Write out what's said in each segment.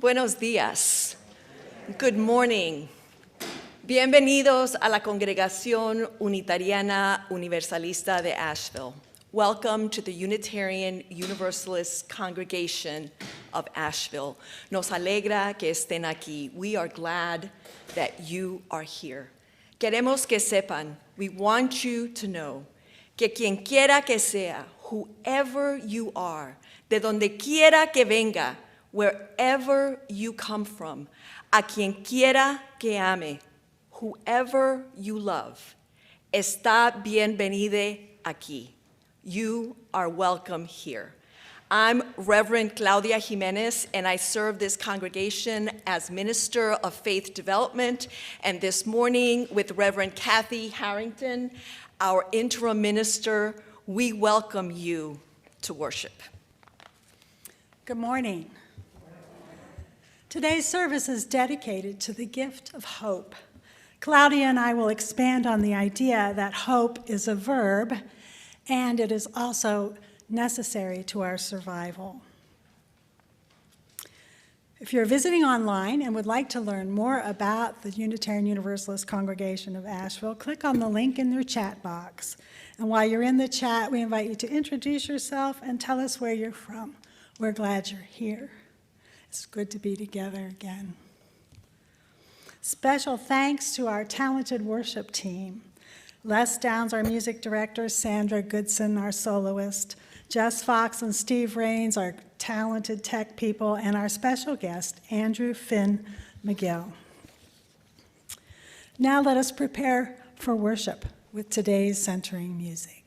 Buenos días. Good morning. Bienvenidos a la Congregación Unitariana Universalista de Asheville. Welcome to the Unitarian Universalist Congregation of Asheville. Nos alegra que estén aquí. We are glad that you are here. Queremos que sepan, we want you to know, que quien quiera que sea, whoever you are, de donde quiera que venga, wherever you come from, a quien quiera que ame, whoever you love, está bienvenida aquí. You are welcome here. I'm Reverend Claudia Jimenez, and I serve this congregation as Minister of Faith Development, and this morning with Reverend Kathy Harrington, our interim minister, we welcome you to worship. Good morning. Today's service is dedicated to the gift of hope. Claudia and I will expand on the idea that hope is a verb, and it is also necessary to our survival. If you're visiting online and would like to learn more about the Unitarian Universalist Congregation of Asheville, click on the link in their chat box. And while you're in the chat, we invite you to introduce yourself and tell us where you're from. We're glad you're here. It's good to be together again. Special thanks to our talented worship team. Les Downs, our music director, Sandra Goodson, our soloist, Jess Fox and Steve Rains, our talented tech people, and our special guest, Andrew Finn McGill. Now let us prepare for worship with today's centering music.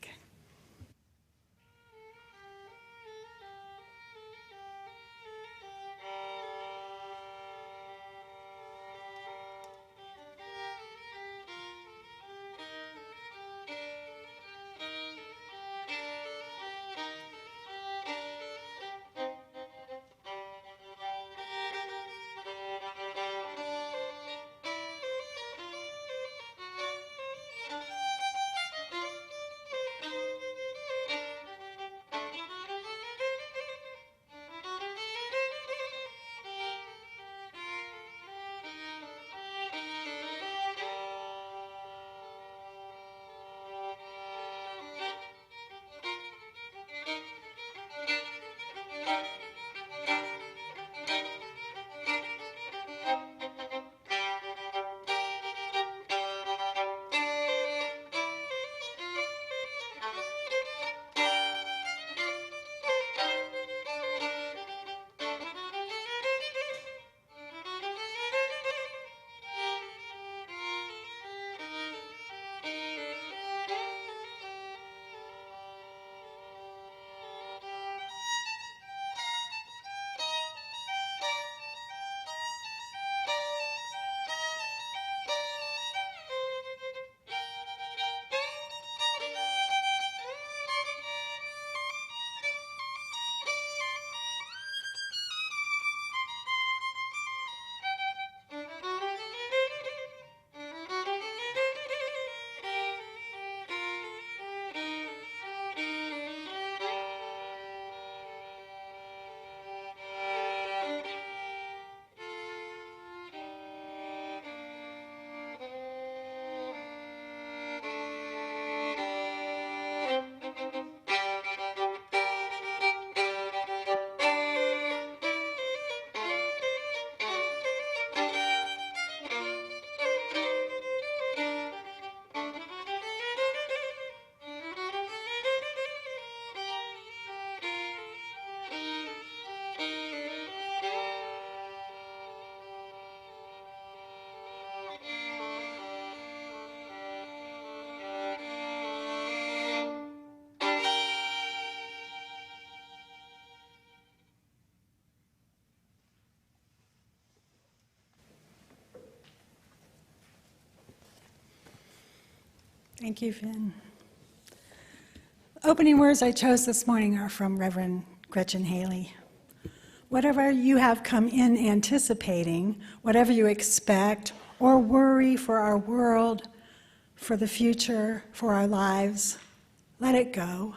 Thank you, Finn. Opening words I chose this morning are from Reverend Gretchen Haley. Whatever you have come in anticipating, whatever you expect or worry for our world, for the future, for our lives, let it go.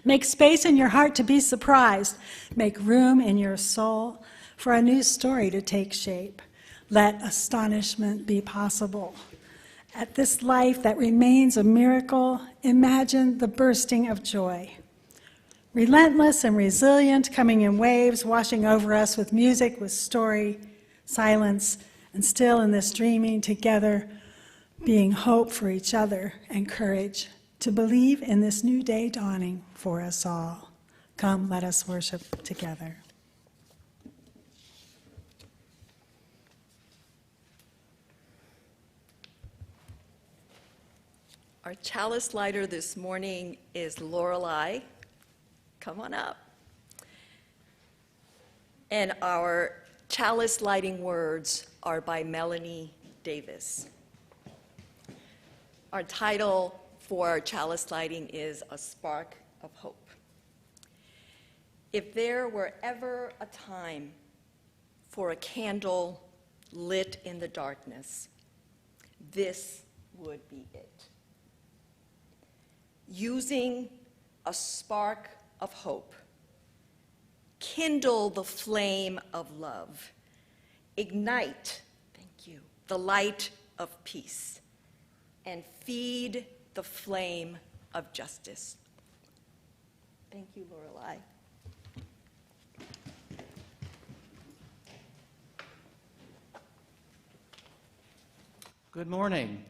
Make space in your heart to be surprised. Make room in your soul for a new story to take shape. Let astonishment be possible. At this life that remains a miracle, imagine the bursting of joy. Relentless and resilient, coming in waves, washing over us with music, with story, silence, and still in this dreaming together, being hope for each other and courage to believe in this new day dawning for us all. Come, let us worship together. Our chalice lighter this morning is Lorelei. Come on up. And our chalice lighting words are by Melanie Davis. Our title for our chalice lighting is A Spark of Hope. If there were ever a time for a candle lit in the darkness, this would be it. Using a spark of hope, kindle the flame of love, ignite, thank you, the light of peace, and feed the flame of justice. Thank you, Lorelei. Good morning.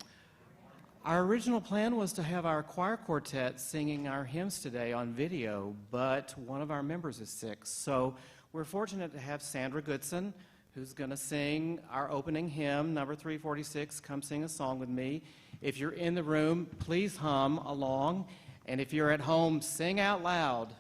Our original plan was to have our choir quartet singing our hymns today on video, but one of our members is sick. So we're fortunate to have Sandra Goodson, who's going to sing our opening hymn, number 346, Come Sing a Song with Me. If you're in the room, please hum along, and if you're at home, sing out loud.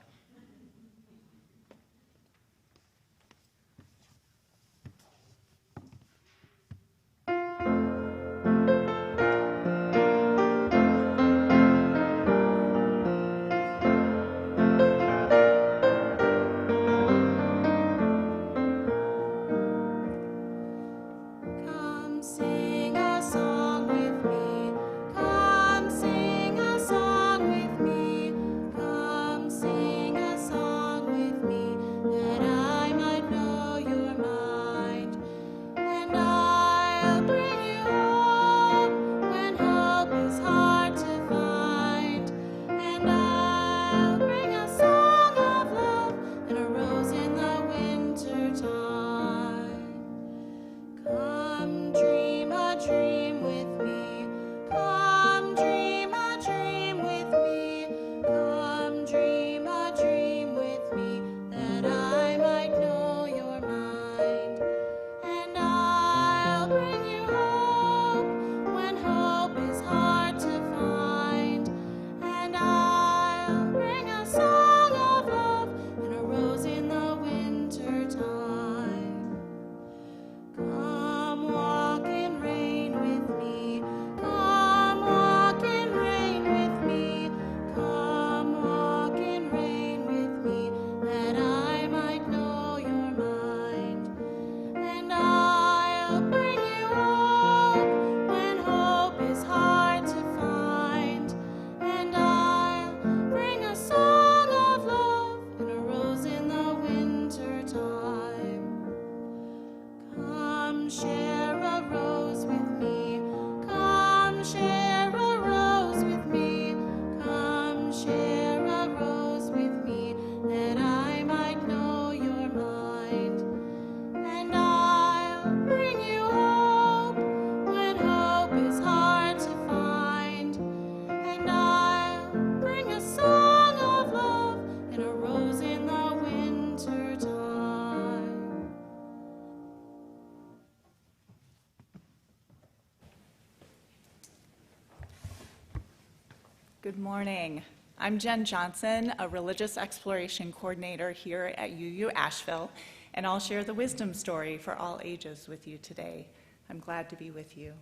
Good morning. I'm Jen Johnson, a religious exploration coordinator here at UU Asheville, and I'll share the wisdom story for all ages with you today. I'm glad to be with you.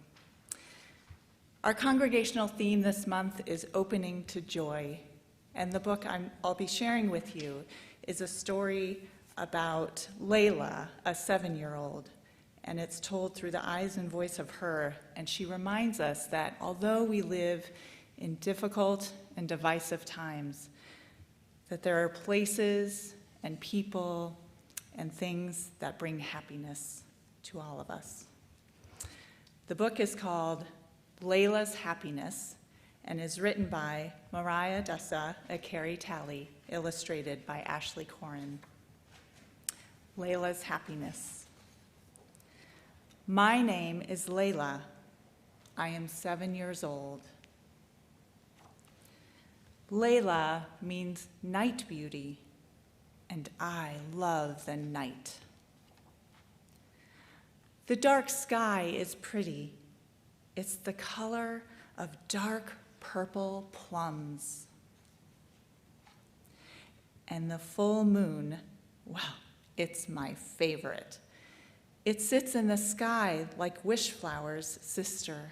Our congregational theme this month is Opening to Joy, and the book I'll be sharing with you is a story about Layla, a 7-year-old, and it's told through the eyes and voice of her, and she reminds us that although we live in difficult and divisive times, that there are places and people and things that bring happiness to all of us. The book is called Layla's Happiness and is written by Mariah Dessa and Carrie Talley, illustrated by Ashley Corin. Layla's Happiness. My name is Layla. I am 7 years old. Layla means night beauty, and I love the night. The dark sky is pretty. It's the color of dark purple plums. And the full moon, well, it's my favorite. It sits in the sky like Wishflower's sister.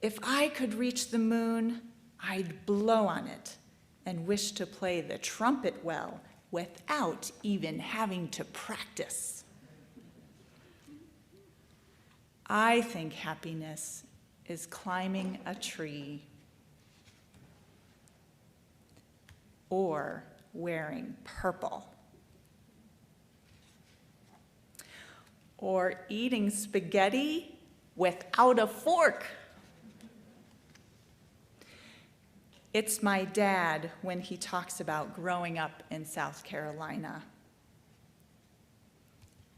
If I could reach the moon, I'd blow on it and wish to play the trumpet well without even having to practice. I think happiness is climbing a tree or wearing purple or eating spaghetti without a fork. It's my dad when he talks about growing up in South Carolina.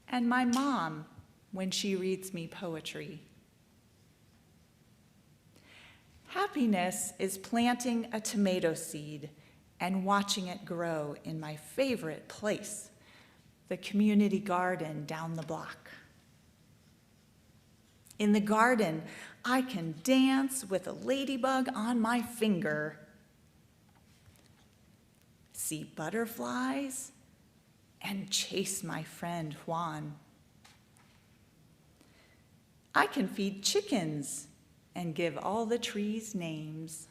And my mom when she reads me poetry. Happiness is planting a tomato seed and watching it grow in my favorite place, the community garden down the block. In the garden, I can dance with a ladybug on my finger, see butterflies, and chase my friend Juan. I can feed chickens and give all the trees names.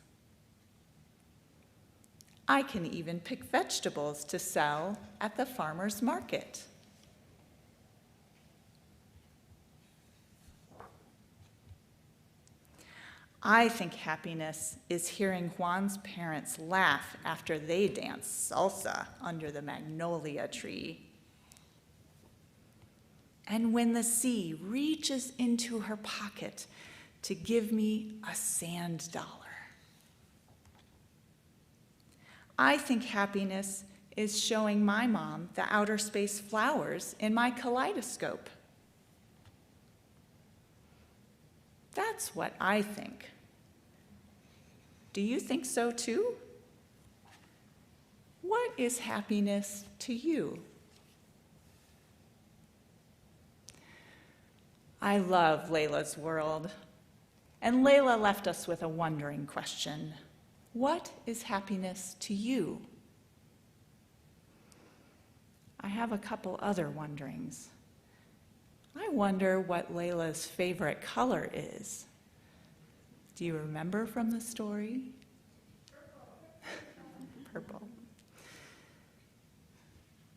I can even pick vegetables to sell at the farmer's market. I think happiness is hearing Juan's parents laugh after they dance salsa under the magnolia tree. And when the sea reaches into her pocket to give me a sand dollar. I think happiness is showing my mom the outer space flowers in my kaleidoscope. That's what I think. Do you think so too? What is happiness to you? I love Layla's world, and Layla left us with a wondering question. What is happiness to you? I have a couple other wonderings. I wonder what Layla's favorite color is. Do you remember from the story? Purple.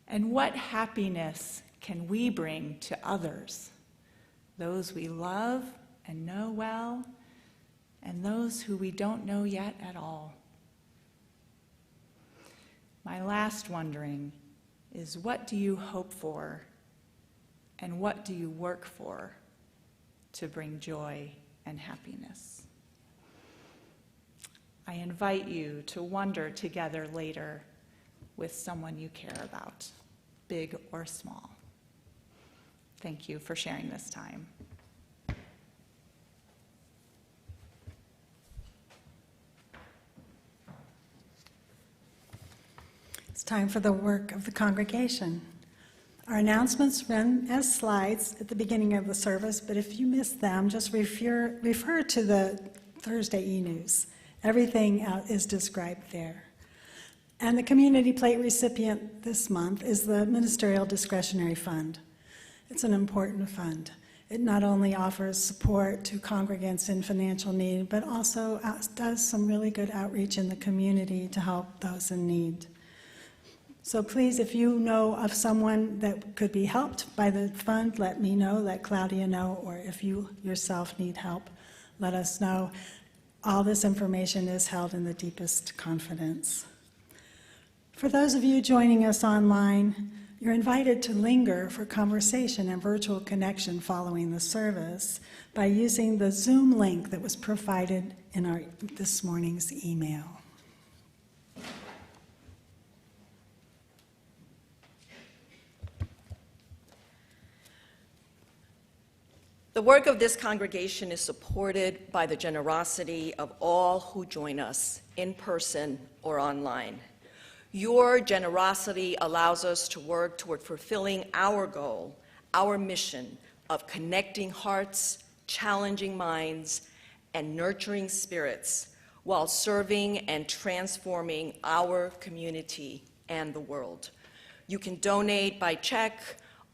And what happiness can we bring to others? Those we love and know well, and those who we don't know yet at all. My last wondering is, what do you hope for, and what do you work for to bring joy and happiness? I invite you to wonder together later with someone you care about, big or small. Thank you for sharing this time. It's time for the work of the congregation. Our announcements run as slides at the beginning of the service, but if you missed them, just refer to the Thursday e-news. Everything is described there. And the community plate recipient this month is the Ministerial Discretionary Fund. It's an important fund. It not only offers support to congregants in financial need, but also does some really good outreach in the community to help those in need. So please, if you know of someone that could be helped by the fund, let me know, let Claudia know, or if you yourself need help, let us know. All this information is held in the deepest confidence. For those of you joining us online, you're invited to linger for conversation and virtual connection following the service by using the Zoom link that was provided in this morning's email. The work of this congregation is supported by the generosity of all who join us in person or online. Your generosity allows us to work toward fulfilling our goal, our mission of connecting hearts, challenging minds, and nurturing spirits while serving and transforming our community and the world. You can donate by check,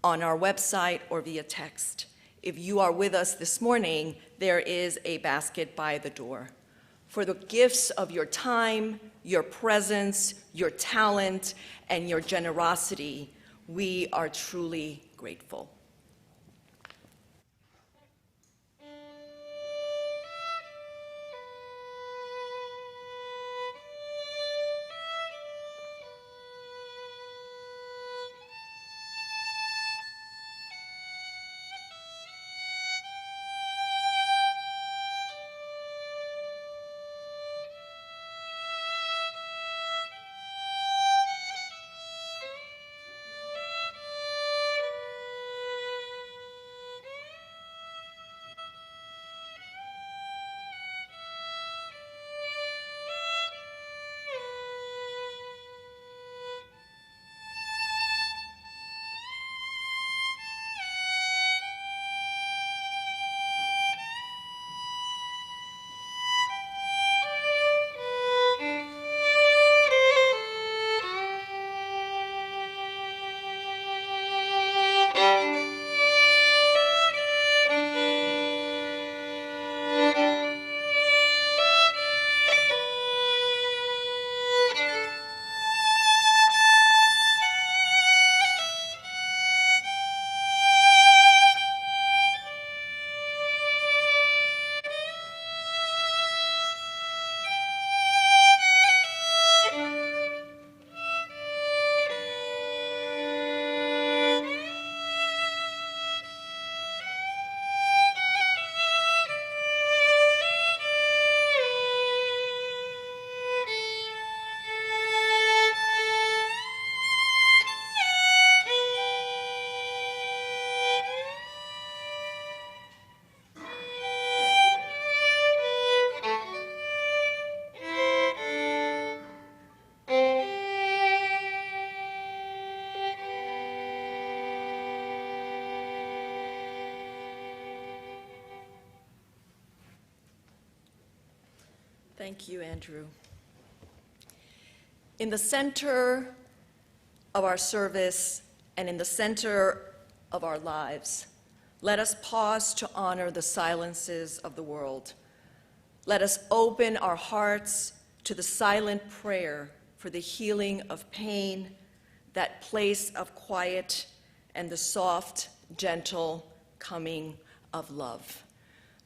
on our website, or via text. If you are with us this morning, there is a basket by the door. For the gifts of your time, your presence, your talent, and your generosity, we are truly grateful. Thank you, Andrew. In the center of our service and in the center of our lives, let us pause to honor the silences of the world. Let us open our hearts to the silent prayer for the healing of pain, that place of quiet, and the soft, gentle coming of love.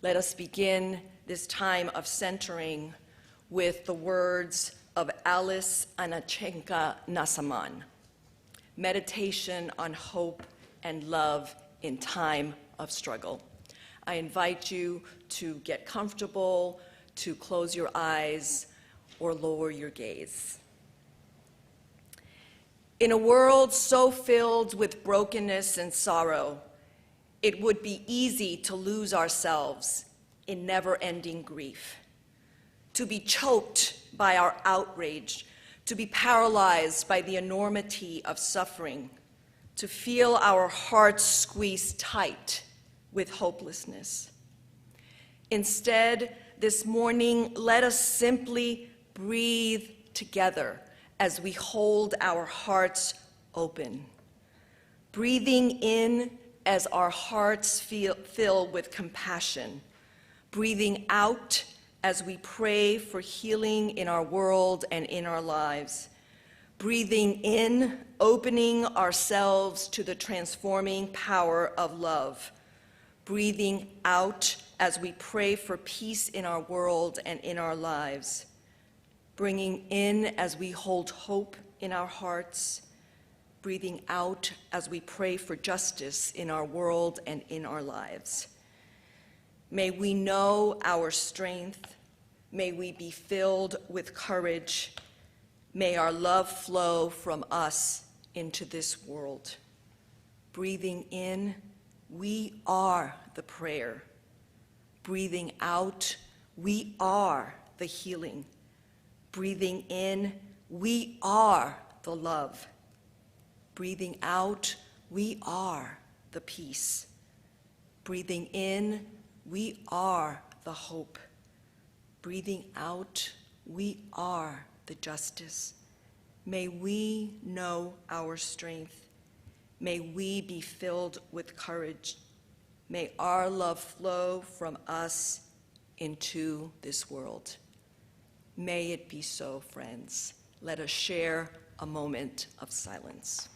Let us begin this time of centering with the words of Alice Anachenka Nasaman, Meditation on Hope and Love in Time of Struggle. I invite you to get comfortable, to close your eyes, or lower your gaze. In a world so filled with brokenness and sorrow, it would be easy to lose ourselves in never-ending grief, to be choked by our outrage, to be paralyzed by the enormity of suffering, to feel our hearts squeezed tight with hopelessness. Instead, this morning, let us simply breathe together as we hold our hearts open, breathing in as our hearts fill with compassion, breathing out as we pray for healing in our world and in our lives, breathing in, opening ourselves to the transforming power of love, breathing out as we pray for peace in our world and in our lives, bringing in as we hold hope in our hearts, breathing out as we pray for justice in our world and in our lives. May we know our strength. May we be filled with courage. May our love flow from us into this world. Breathing in, we are the prayer. Breathing out, we are the healing. Breathing in, we are the love. Breathing out, we are the peace. Breathing in, we are the hope. Breathing out, we are the justice. May we know our strength. May we be filled with courage. May our love flow from us into this world. May it be so, friends. Let us share a moment of silence.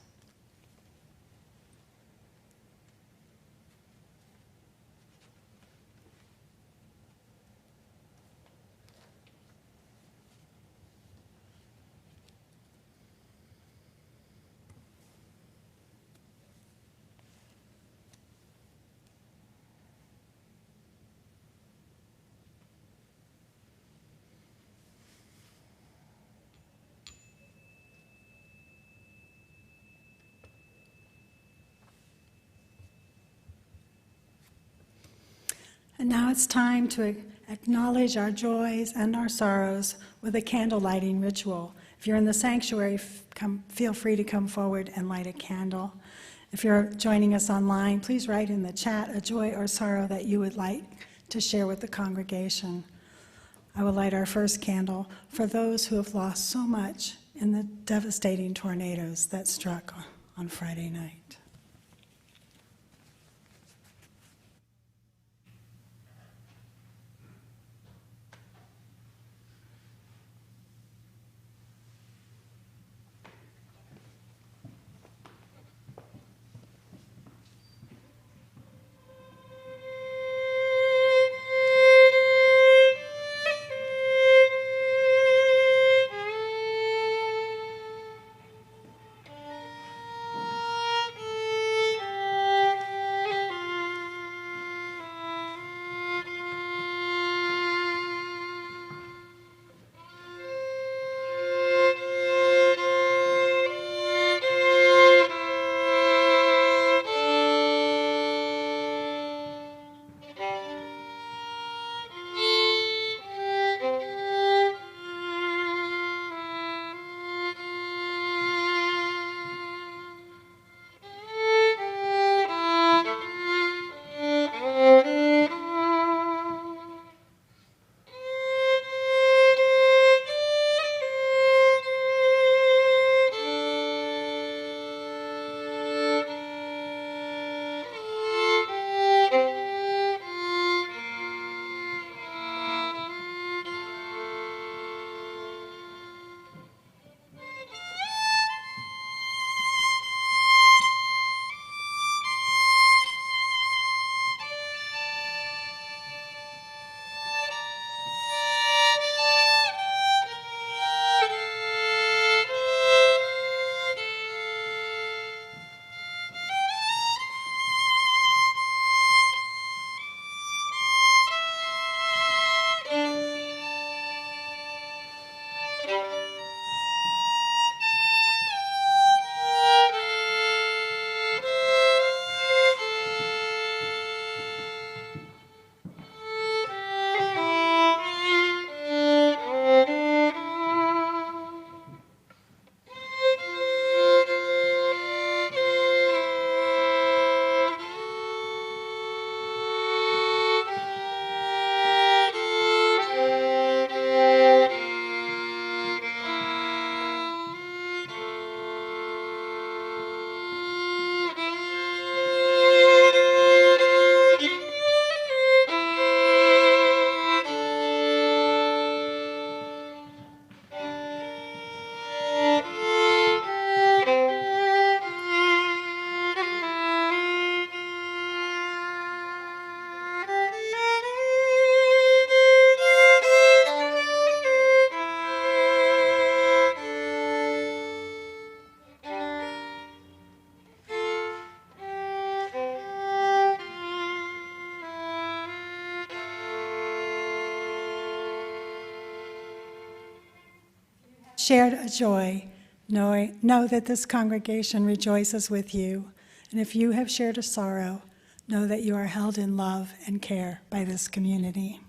And now it's time to acknowledge our joys and our sorrows with a candle lighting ritual. If you're in the sanctuary, feel free to come forward and light a candle. If you're joining us online, please write in the chat a joy or sorrow that you would like to share with the congregation. I will light our first candle for those who have lost so much in the devastating tornadoes that struck on Friday night. shared a joy, know that this congregation rejoices with you. And if you have shared a sorrow, know that you are held in love and care by this community.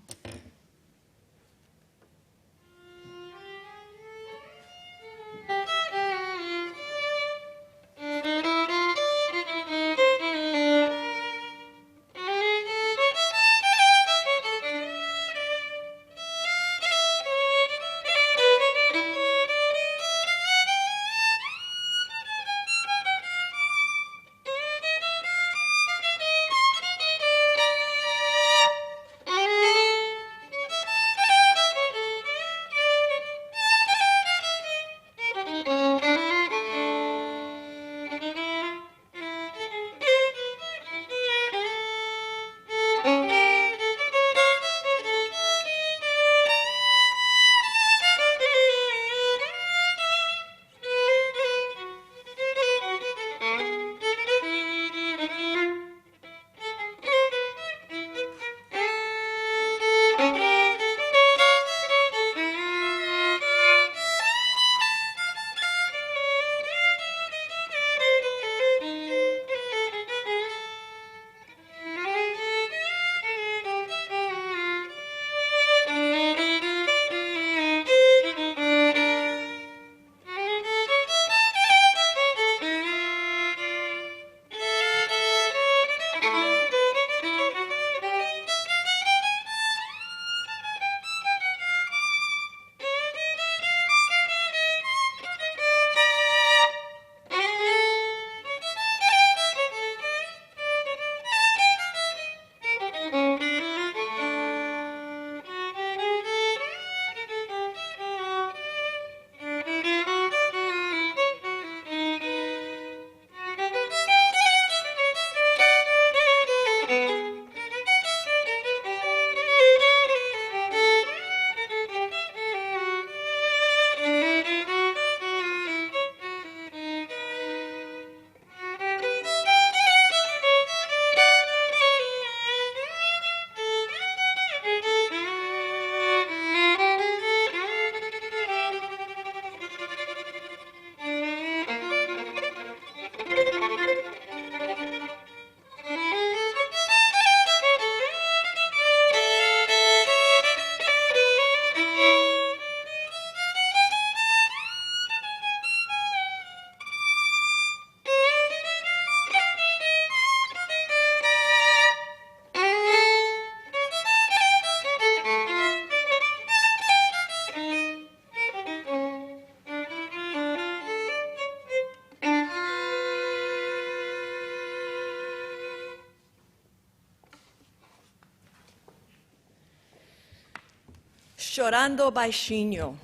Chorando baixinho,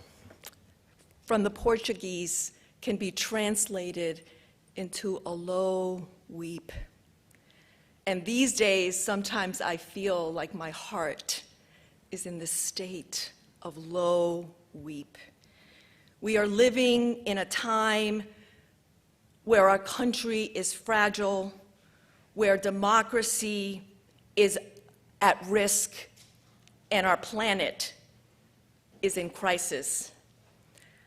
from the Portuguese, can be translated into a low weep. And these days, sometimes I feel like my heart is in the state of low weep. We are living in a time where our country is fragile, where democracy is at risk, and our planet is in crisis.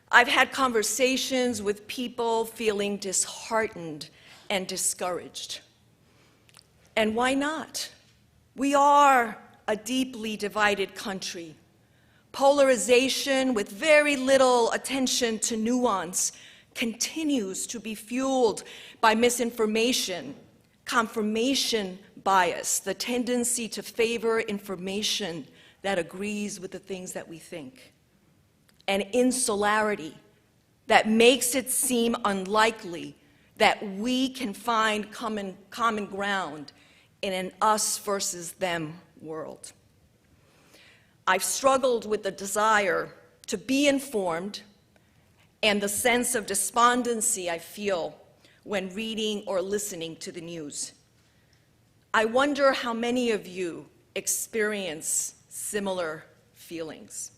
I've had conversations with people feeling disheartened and discouraged. And why not? We are a deeply divided country. Polarization with very little attention to nuance continues to be fueled by misinformation, confirmation bias, the tendency to favor information that agrees with the things that we think, and insularity that makes it seem unlikely that we can find common ground in an us versus them world. I've struggled with the desire to be informed and the sense of despondency I feel when reading or listening to the news. I wonder how many of you experience similar feelings.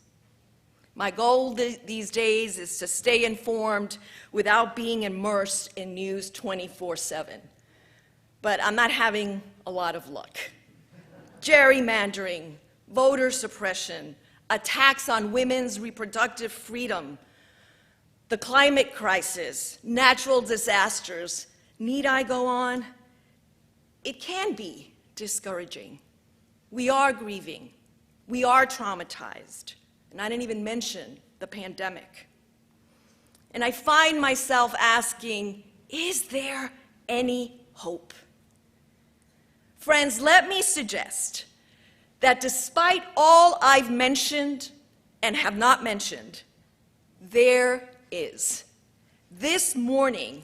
My goal these days is to stay informed without being immersed in news 24/7. But I'm not having a lot of luck. Gerrymandering, voter suppression, attacks on women's reproductive freedom, the climate crisis, natural disasters. Need I go on? It can be discouraging. We are grieving. We are traumatized. And I didn't even mention the pandemic. And I find myself asking, is there any hope? Friends, let me suggest that despite all I've mentioned and have not mentioned, there is. This morning,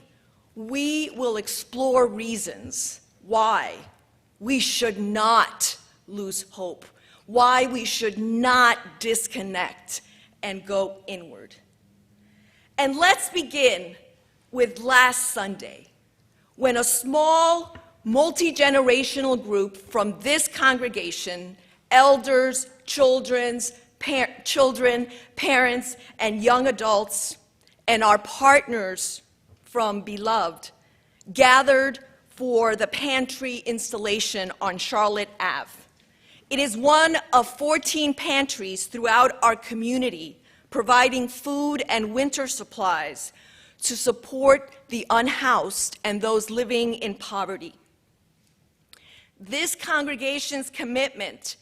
we will explore reasons why we should not lose hope, why we should not disconnect and go inward. And let's begin with last Sunday, when a small, multi-generational group from this congregation, elders, children, parents, and young adults, and our partners from Beloved, gathered for the pantry installation on Charlotte Ave. It is one of 14 pantries throughout our community, providing food and winter supplies to support the unhoused and those living in poverty. This congregation's commitment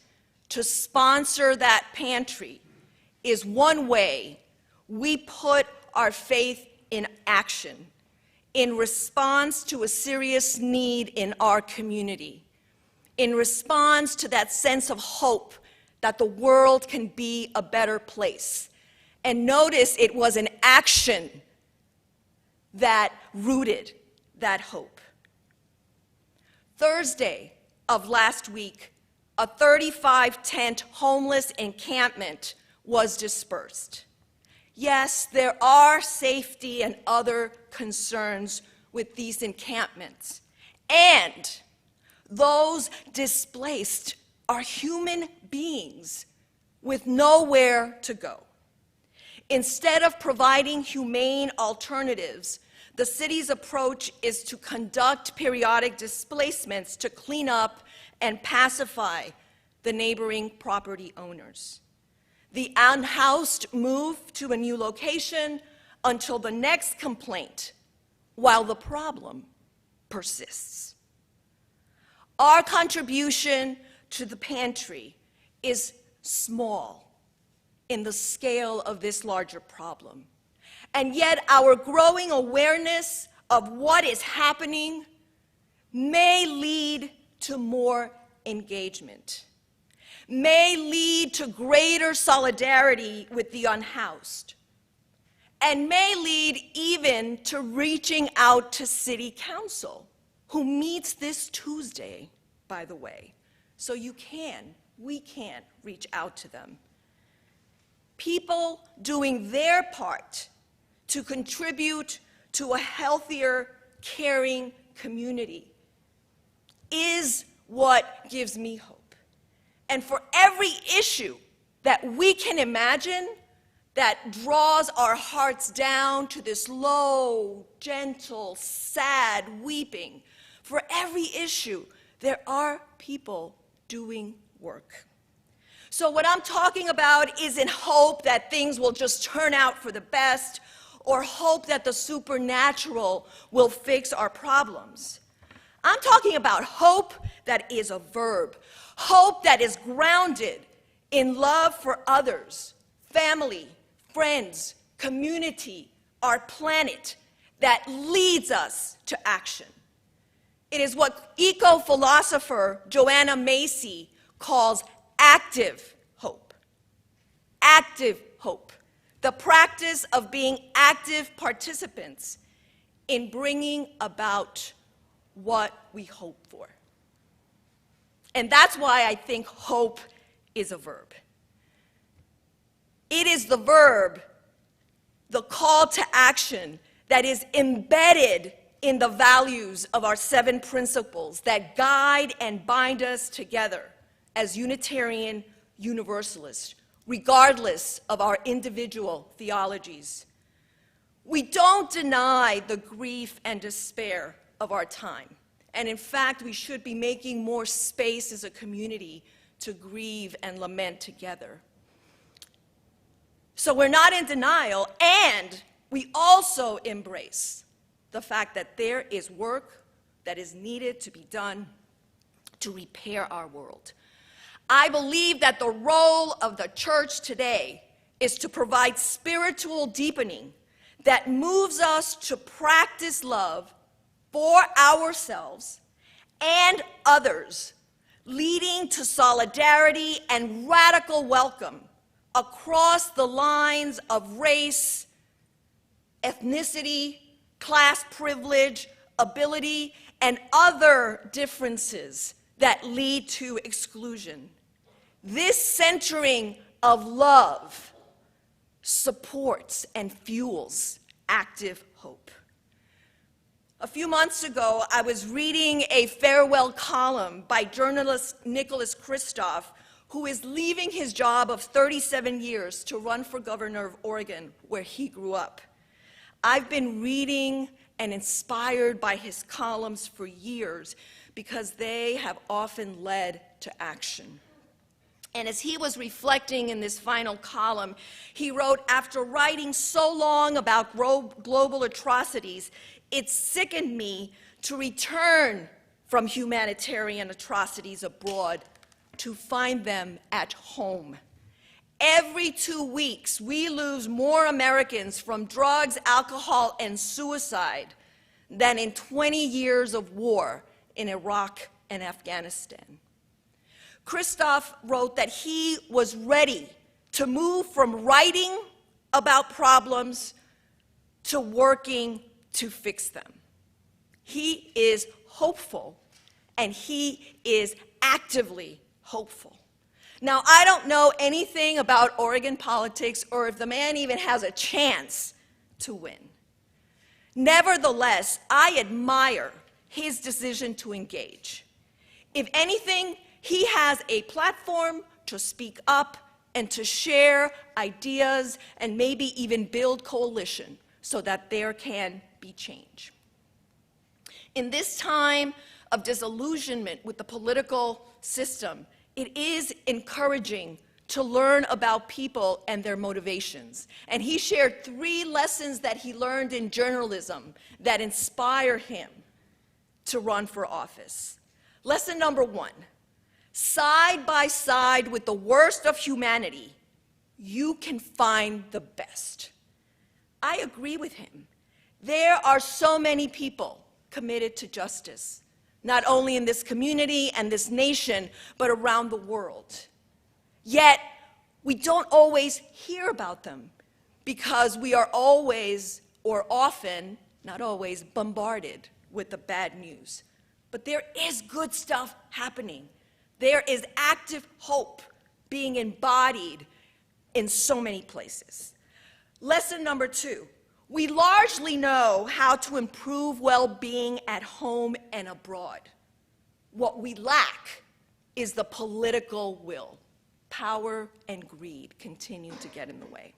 to sponsor that pantry is one way we put our faith in action in response to a serious need in our community, in response to that sense of hope that the world can be a better place. And notice it was an action that rooted that hope. Thursday of last week, a 35-tent homeless encampment was dispersed. Yes, there are safety and other concerns with these encampments. And those displaced are human beings with nowhere to go. Instead of providing humane alternatives, the city's approach is to conduct periodic displacements to clean up and pacify the neighboring property owners. The unhoused move to a new location until the next complaint, while the problem persists. Our contribution to the pantry is small in the scale of this larger problem. And yet our growing awareness of what is happening may lead to more engagement, may lead to greater solidarity with the unhoused, and may lead even to reaching out to City Council, who meets this Tuesday, by the way. So we can reach out to them. People doing their part to contribute to a healthier, caring community is what gives me hope. And for every issue that we can imagine that draws our hearts down to this low, gentle, sad weeping, for every issue, there are people doing work. So what I'm talking about isn't hope that things will just turn out for the best, or hope that the supernatural will fix our problems. I'm talking about hope that is a verb, hope that is grounded in love for others, family, friends, community, our planet, that leads us to action. It is what eco-philosopher Joanna Macy calls active hope. Active hope. The practice of being active participants in bringing about what we hope for. And that's why I think hope is a verb. It is the verb, the call to action, that is embedded in the values of our 7 principles that guide and bind us together as Unitarian Universalists, regardless of our individual theologies. We don't deny the grief and despair of our time. And in fact, we should be making more space as a community to grieve and lament together. So we're not in denial, and we also embrace the fact that there is work that is needed to be done to repair our world. I believe that the role of the church today is to provide spiritual deepening that moves us to practice love for ourselves and others, leading to solidarity and radical welcome across the lines of race, ethnicity, class privilege, ability, and other differences that lead to exclusion. This centering of love supports and fuels active hope. A few months ago, I was reading a farewell column by journalist Nicholas Kristof, who is leaving his job of 37 years to run for governor of Oregon, where he grew up. I've been reading and inspired by his columns for years because they have often led to action. And as he was reflecting in this final column, he wrote, "After writing so long about global atrocities, it sickened me to return from humanitarian atrocities abroad to find them at home. Every 2 weeks, we lose more Americans from drugs, alcohol, and suicide than in 20 years of war in Iraq and Afghanistan." Kristof wrote that he was ready to move from writing about problems to working to fix them. He is hopeful, and he is actively hopeful. Now, I don't know anything about Oregon politics or if the man even has a chance to win. Nevertheless, I admire his decision to engage. If anything, he has a platform to speak up and to share ideas and maybe even build coalition so that there can be change. In this time of disillusionment with the political system, it is encouraging to learn about people and their motivations. And he shared 3 lessons that he learned in journalism that inspire him to run for office. Lesson number 1, side by side with the worst of humanity, you can find the best. I agree with him. There are so many people committed to justice, not only in this community and this nation, but around the world. Yet, we don't always hear about them because we are always, or often, not always, bombarded with the bad news. But there is good stuff happening. There is active hope being embodied in so many places. Lesson number 2, we largely know how to improve well-being at home and abroad. What we lack is the political will. Power and greed continue to get in the way.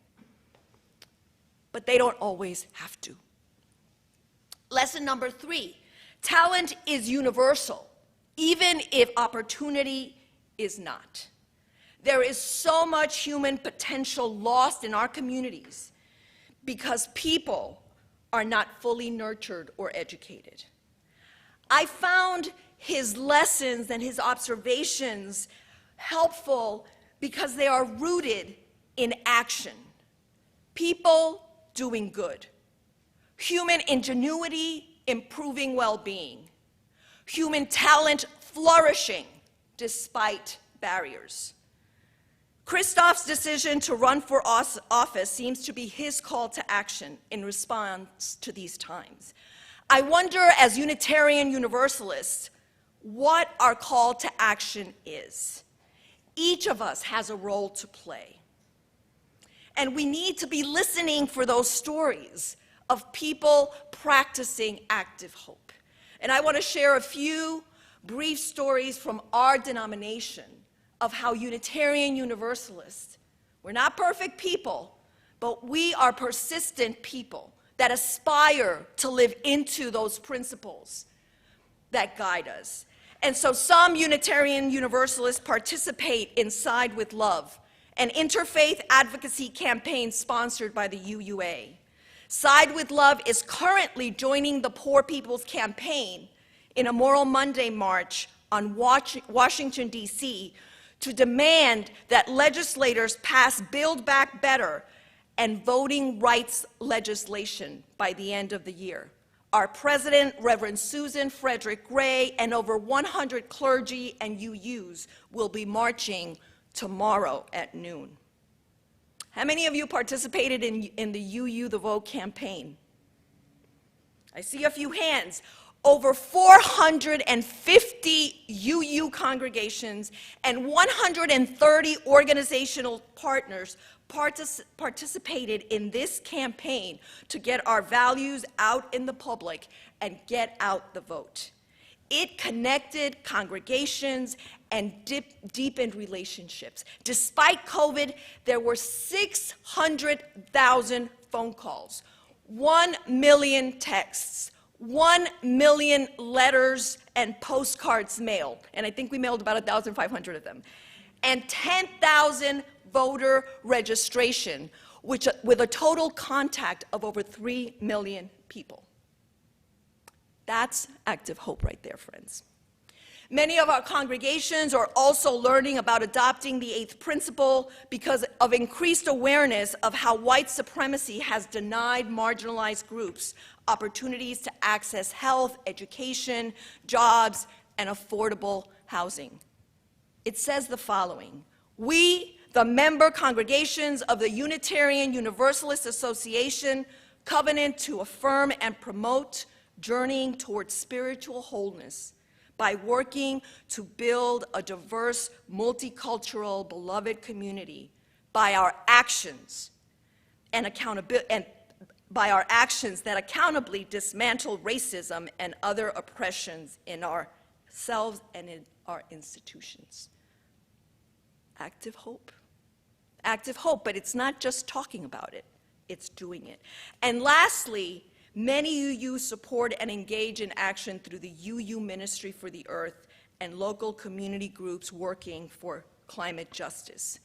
But they don't always have to. Lesson number 3, talent is universal, even if opportunity is not. There is so much human potential lost in our communities because people are not fully nurtured or educated. I found his lessons and his observations helpful because they are rooted in action. People doing good. Human ingenuity improving well-being. Human talent flourishing despite barriers. Kristof's decision to run for office seems to be his call to action in response to these times. I wonder, as Unitarian Universalists, what our call to action is. Each of us has a role to play. And we need to be listening for those stories of people practicing active hope. And I want to share a few brief stories from our denomination of how Unitarian Universalists, we're not perfect people, but we are persistent people that aspire to live into those principles that guide us. And so some Unitarian Universalists participate in Side with Love, an interfaith advocacy campaign sponsored by the UUA. Side with Love is currently joining the Poor People's Campaign in a Moral Monday march on Washington, D.C., to demand that legislators pass Build Back Better and voting rights legislation by the end of the year. Our president, Reverend Susan Frederick Gray, and over 100 clergy and UUs will be marching tomorrow at noon. How many of you participated in the UU the Vote campaign? I see a few hands. Over 450 UU congregations and 130 organizational partners participated in this campaign to get our values out in the public and get out the vote. It connected congregations and deepened relationships. Despite COVID, there were 600,000 phone calls, 1 million texts, 1 million letters and postcards mailed, and I think we mailed about 1,500 of them, and 10,000 voter registration, with a total contact of over 3 million people. That's active hope right there, friends. Many of our congregations are also learning about adopting the eighth principle because of increased awareness of how white supremacy has denied marginalized groups opportunities to access health, education, jobs, and affordable housing. It says the following: "We, the member congregations of the Unitarian Universalist Association, covenant to affirm and promote journeying towards spiritual wholeness by working to build a diverse, multicultural, beloved community by our actions and by our actions that accountably dismantle racism and other oppressions in ourselves and in our institutions." Active hope. Active hope, but it's not just talking about it, it's doing it. And lastly, many UU support and engage in action through the UU Ministry for the Earth and local community groups working for climate justice.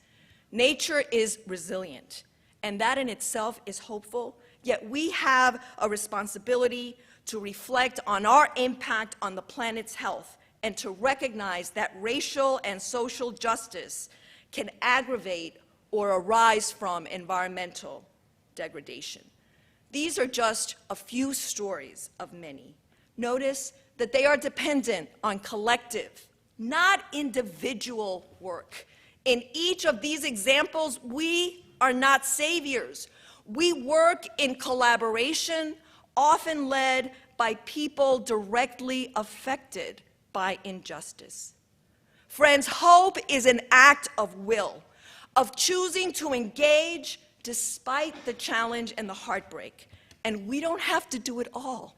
Nature is resilient, and that in itself is hopeful, yet we have a responsibility to reflect on our impact on the planet's health and to recognize that racial and social justice can aggravate or arise from environmental degradation. These are just a few stories of many. Notice that they are dependent on collective, not individual work. In each of these examples, we are not saviors. We work in collaboration, often led by people directly affected by injustice. Friends, hope is an act of will, of choosing to engage despite the challenge and the heartbreak. And we don't have to do it all.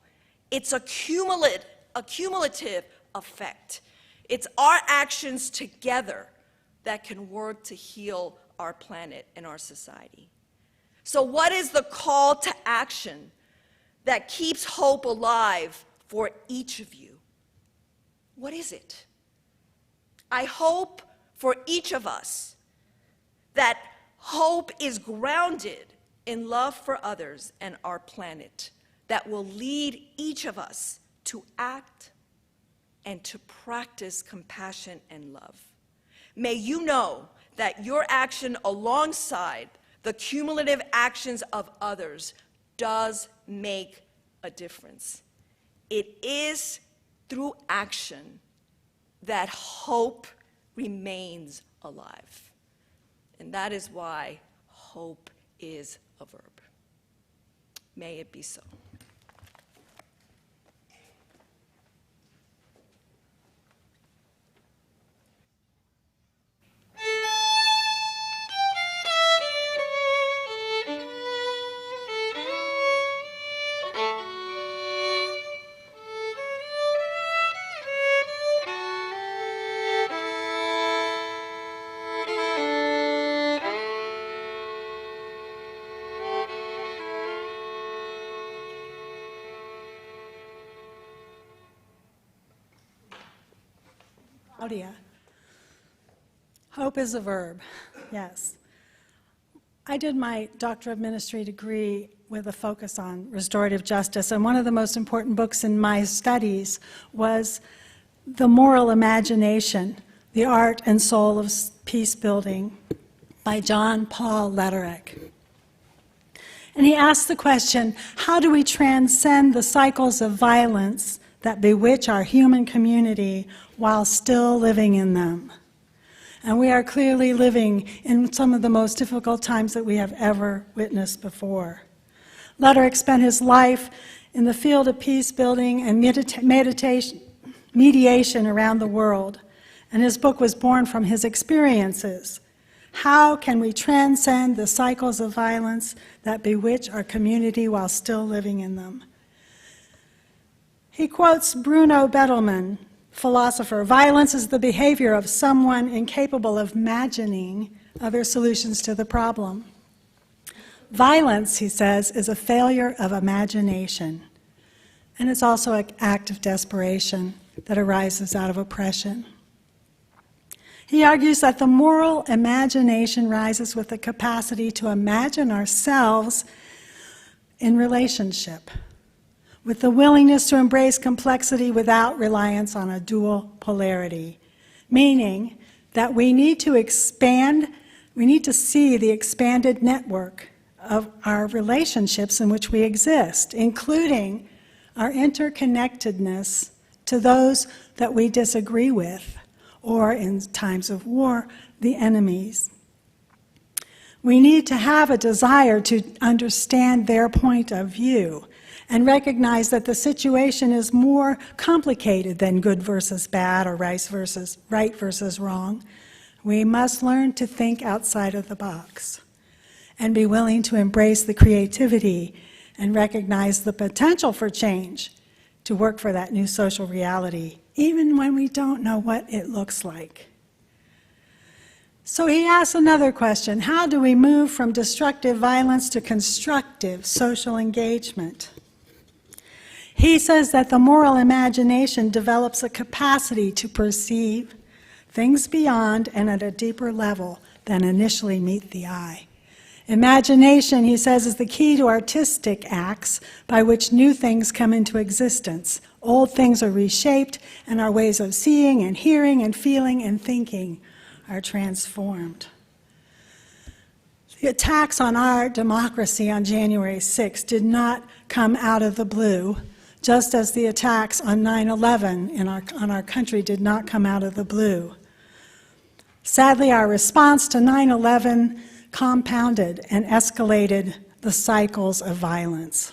It's a cumulative effect. It's our actions together that can work to heal our planet and our society. So what is the call to action that keeps hope alive for each of you? What is it? I hope for each of us that hope is grounded in love for others and our planet, that will lead each of us to act and to practice compassion and love. May you know that your action alongside the cumulative actions of others does make a difference. It is through action that hope remains alive. And that is why hope is a verb. May it be so. Claudia. Hope is a verb, yes. I did my Doctor of Ministry degree with a focus on restorative justice. And one of the most important books in my studies was The Moral Imagination, The Art and Soul of Peace Building by John Paul Lederach. And he asked the question, how do we transcend the cycles of violence that bewitch our human community while still living in them? And we are clearly living in some of the most difficult times that we have ever witnessed before. Lederach spent his life in the field of peace building and mediation around the world, and his book was born from his experiences. How can we transcend the cycles of violence that bewitch our community while still living in them? He quotes Bruno Bettelmann, philosopher, "Violence is the behavior of someone incapable of imagining other solutions to the problem." Violence, he says, is a failure of imagination, and it's also an act of desperation that arises out of oppression. He argues that the moral imagination rises with the capacity to imagine ourselves in relationship, with the willingness to embrace complexity without reliance on a dual polarity, meaning that we need to see the expanded network of our relationships in which we exist, including our interconnectedness to those that we disagree with, or in times of war, the enemies. We need to have a desire to understand their point of view and recognize that the situation is more complicated than good versus bad or right versus wrong. We must learn to think outside of the box and be willing to embrace the creativity and recognize the potential for change to work for that new social reality, even when we don't know what it looks like. So he asks another question: how do we move from destructive violence to constructive social engagement? He says that the moral imagination develops a capacity to perceive things beyond and at a deeper level than initially meet the eye. Imagination, he says, is the key to artistic acts by which new things come into existence. Old things are reshaped, and our ways of seeing and hearing and feeling and thinking are transformed. The attacks on our democracy on January 6th did not come out of the blue, just as the attacks on 9/11 on our country did not come out of the blue. Sadly, our response to 9/11 compounded and escalated the cycles of violence.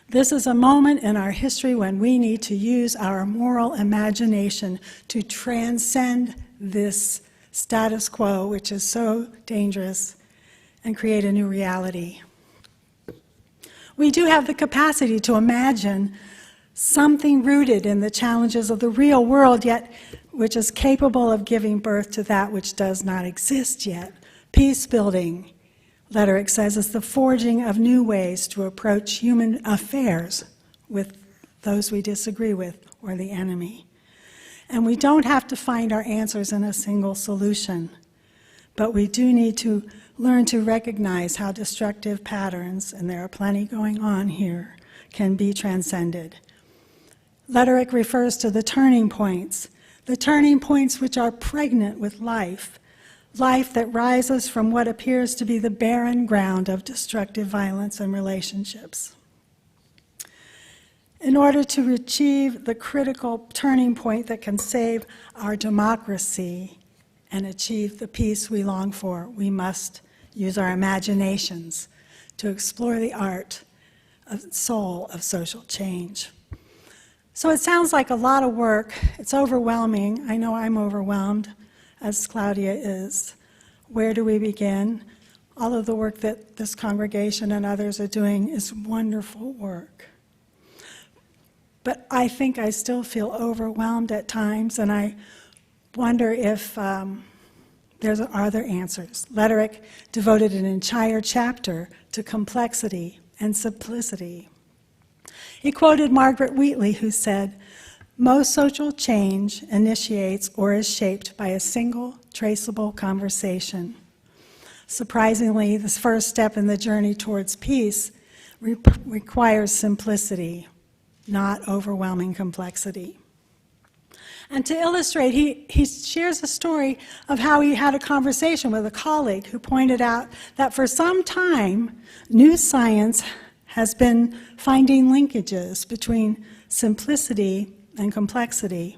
This is a moment in our history when we need to use our moral imagination to transcend this status quo, which is so dangerous, and create a new reality. We do have the capacity to imagine something rooted in the challenges of the real world, yet which is capable of giving birth to that which does not exist yet. Peace building, Lederach says, is the forging of new ways to approach human affairs with those we disagree with or the enemy. And we don't have to find our answers in a single solution, but we do need to learn to recognize how destructive patterns, and there are plenty going on here, can be transcended. Lederach refers to the turning points which are pregnant with life that rises from what appears to be the barren ground of destructive violence and relationships. In order to achieve the critical turning point that can save our democracy and achieve the peace we long for, we must use our imaginations to explore the art of soul of social change. So it sounds like a lot of work. It's overwhelming. I know I'm overwhelmed, as Claudia is. Where do we begin? All of the work that this congregation and others are doing is wonderful work. But I think I still feel overwhelmed at times, and I wonder if are there answers. Lederach devoted an entire chapter to complexity and simplicity. He quoted Margaret Wheatley, who said, "Most social change initiates or is shaped by a single traceable conversation. Surprisingly, this first step in the journey towards peace requires simplicity, not overwhelming complexity. And to illustrate, he shares a story of how he had a conversation with a colleague who pointed out that for some time, new science has been finding linkages between simplicity and complexity.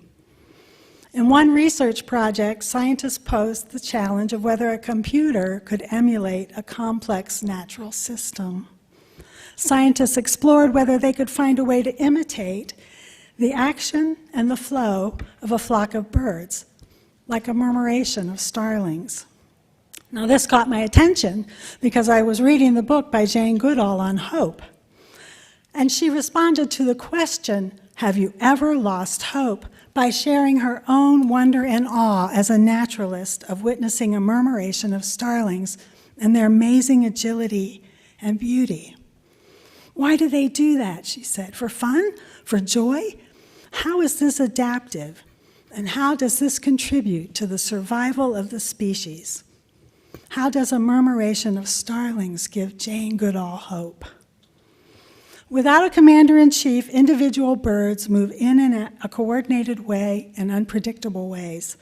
In one research project, scientists posed the challenge of whether a computer could emulate a complex natural system. Scientists explored whether they could find a way to imitate the action and the flow of a flock of birds, like a murmuration of starlings. Now, this caught my attention because I was reading the book by Jane Goodall on hope. And she responded to the question, "Have you ever lost hope?" by sharing her own wonder and awe as a naturalist of witnessing a murmuration of starlings and their amazing agility and beauty. Why do they do that, she said? For fun? For joy? How is this adaptive? And how does this contribute to the survival of the species? How does a murmuration of starlings give Jane Goodall hope? Without a commander-in-chief, individual birds move in a coordinated way in unpredictable ways.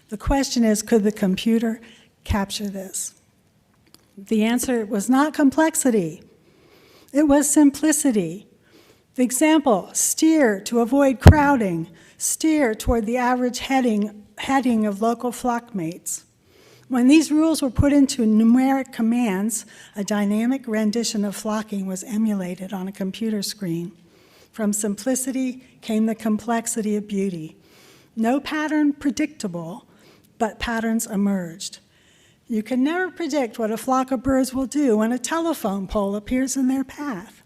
The question is, could the computer capture this? The answer was not complexity. It was simplicity. The example, steer to avoid crowding, steer toward the average heading of local flock mates. When these rules were put into numeric commands, a dynamic rendition of flocking was emulated on a computer screen. From simplicity came the complexity of beauty. No pattern predictable, but patterns emerged. You can never predict what a flock of birds will do when a telephone pole appears in their path.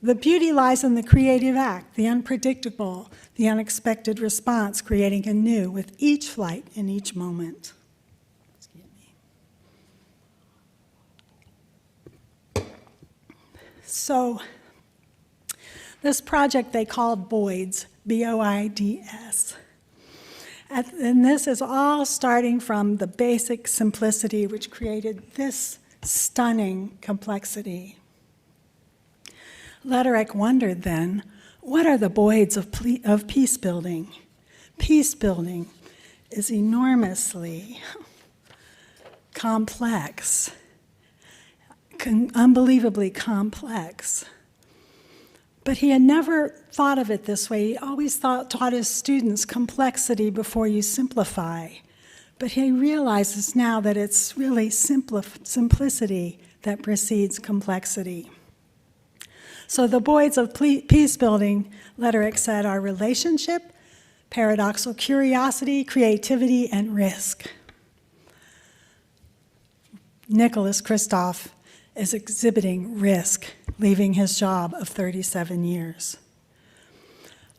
The beauty lies in the creative act, the unpredictable, the unexpected response, creating anew with each flight in each moment. So this project they called BOIDS, B-O-I-D-S. And this is all starting from the basic simplicity which created this stunning complexity. Lederach wondered then, what are the BOIDS of peace building? Peace building is enormously complex, unbelievably complex. But he had never thought of it this way. He always taught his students complexity before you simplify. But he realizes now that it's really simplicity that precedes complexity. So the BOIDS of peace building, Lederach said, are relationship, paradoxical curiosity, creativity, and risk. Nicholas Kristof is exhibiting risk, leaving his job of 37 years.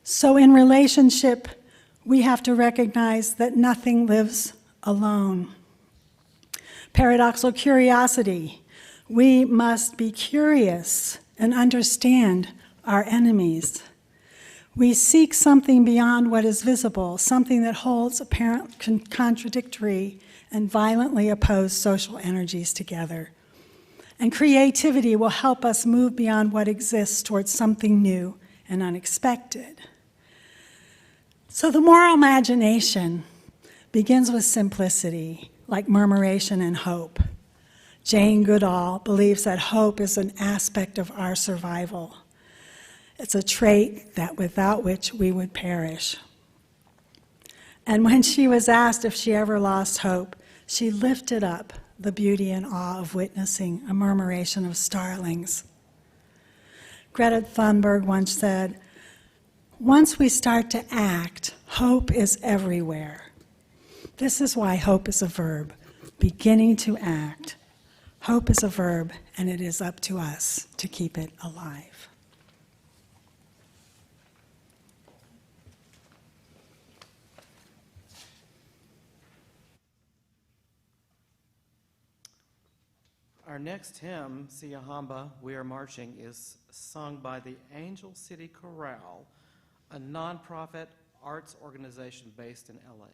So in relationship, we have to recognize that nothing lives alone. Paradoxical curiosity, we must be curious and understand our enemies. We seek something beyond what is visible, something that holds apparent contradictory and violently opposed social energies together. And creativity will help us move beyond what exists towards something new and unexpected. So the moral imagination begins with simplicity, like murmuration and hope. Jane Goodall believes that hope is an aspect of our survival. It's a trait that without which we would perish. And when she was asked if she ever lost hope, she lifted up the beauty and awe of witnessing a murmuration of starlings. Greta Thunberg once said, "Once we start to act, hope is everywhere." This is why hope is a verb, beginning to act. Hope is a verb, and it is up to us to keep it alive. Our next hymn, Siyahamba, We Are Marching, is sung by the Angel City Chorale, a nonprofit arts organization based in LA.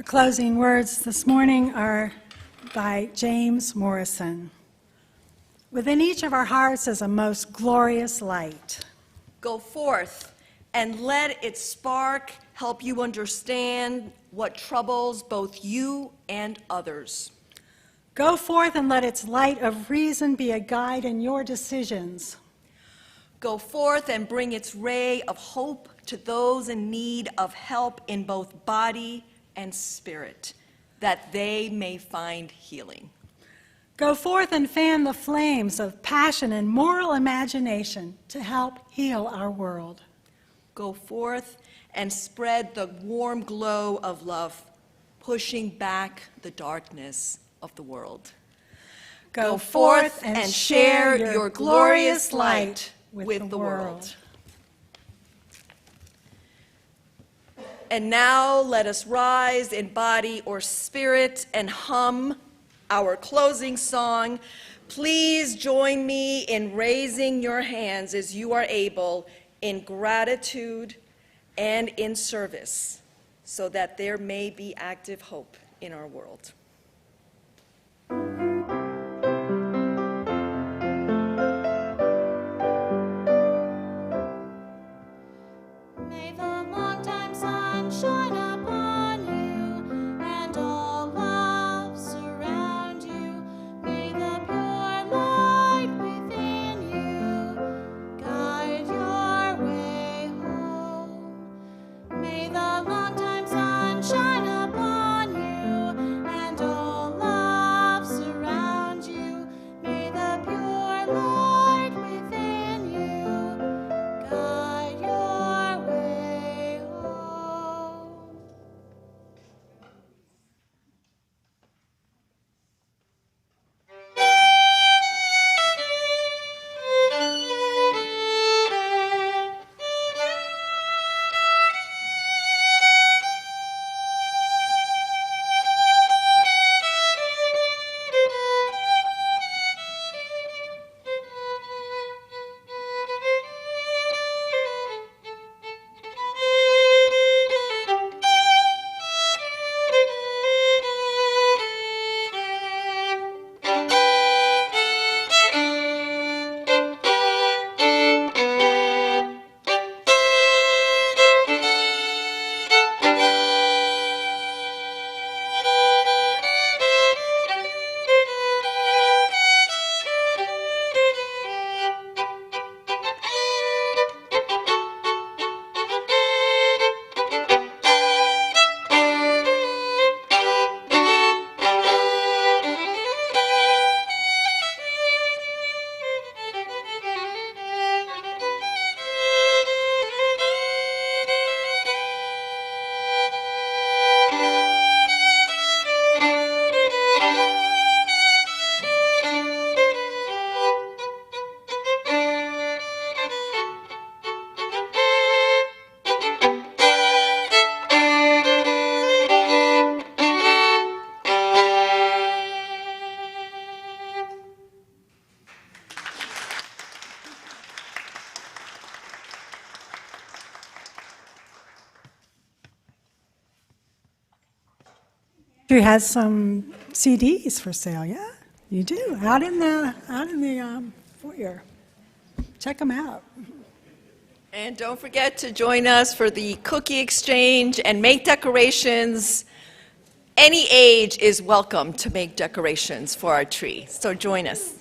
closing words this morning are by James Morrison. Within each of our hearts is a most glorious light. Go forth and let its spark help you understand what troubles both you and others. Go forth and let its light of reason be a guide in your decisions. Go forth and bring its ray of hope to those in need of help in both body and spirit, that they may find healing. Go forth and fan the flames of passion and moral imagination to help heal our world. Go forth and spread the warm glow of love, pushing back the darkness of the world. Go forth and share your glorious light with the world. And now let us rise in body or spirit and hum our closing song. Please join me in raising your hands as you are able in gratitude and in service, so that there may be active hope in our world. May the long-time sun shine upon you, and all love surround you. May the pure light within you guide your way home. May the long-time sun shine upon you, and all love surround you. May the pure light within you guide your way home. You had some CDs for sale, yeah? You do, out in the foyer. Check them out. And don't forget to join us for the cookie exchange and make decorations. Any age is welcome to make decorations for our tree, so join us.